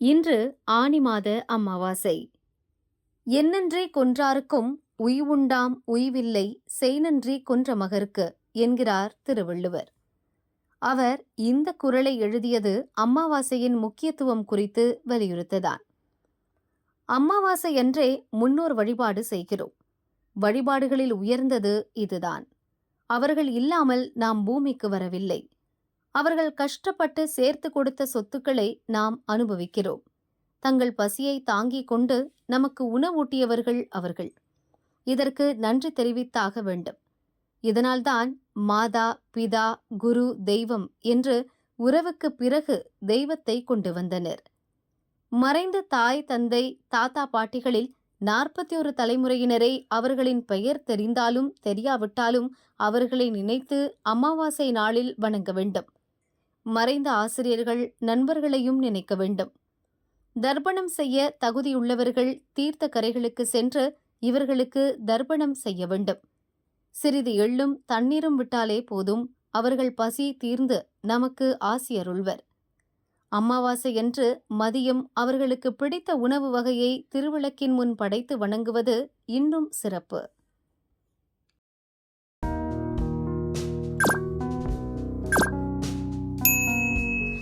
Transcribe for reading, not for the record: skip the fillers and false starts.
இன்று ஆனி மாத அமாவாசை. எண்ணன்றே கொன்றார்க்கும் உய்வுண்டாம் உய்வில்லை செய்நன்றி கொன்ற மகற்கு என்கிறார் திருவள்ளுவர். அவர் இந்த குறளை எழுதியது அமாவாசையின் முக்கியத்துவம் குறித்து வலியுறுத்ததான். அமாவாசையன்றே முன்னோர் வழிபாடு செய்கிறோம். வழிபாடுகளில் உயர்ந்தது இதுதான். அவர்கள் இல்லாமல் நாம் பூமிக்கு வரவில்லை. அவர்கள் கஷ்டப்பட்டு சேர்த்து கொடுத்த சொத்துக்களை நாம் அனுபவிக்கிறோம். தங்கள் பசியை தாங்கிக் கொண்டு நமக்கு உணவூட்டியவர்கள் அவர்கள். இதற்கு நன்றி தெரிவித்தாக வேண்டும். இதனால்தான் மாதா, பிதா, குரு, தெய்வம் என்று உறவுக்கு பிறகு தெய்வத்தை கொண்டு வந்தனர். மறைந்த தாய், தந்தை, தாத்தா, பாட்டிகளில் 41 தலைமுறையினரை அவர்களின் பெயர் தெரிந்தாலும் தெரியாவிட்டாலும் அவர்களை நினைத்து அமாவாசை நாளில் வணங்க வேண்டும். மறைந்த ஆசிரியர்கள், நண்பர்களையும் நினைக்க வேண்டும். தர்ப்பணம் செய்ய தகுதியுள்ளவர்கள் தீர்த்த கரைகளுக்கு சென்று இவர்களுக்கு தர்ப்பணம் செய்ய வேண்டும். சிறிது எள்ளும் தண்ணீரும் விட்டாலே போதும், அவர்கள் பசி தீர்ந்து நமக்கு ஆசியருள்வர். அமாவாசையன்று மதியம் அவர்களுக்கு பிடித்த உணவு வகையை திருவிளக்கின் முன் படைத்து வணங்குவது இன்னும் சிறப்பு.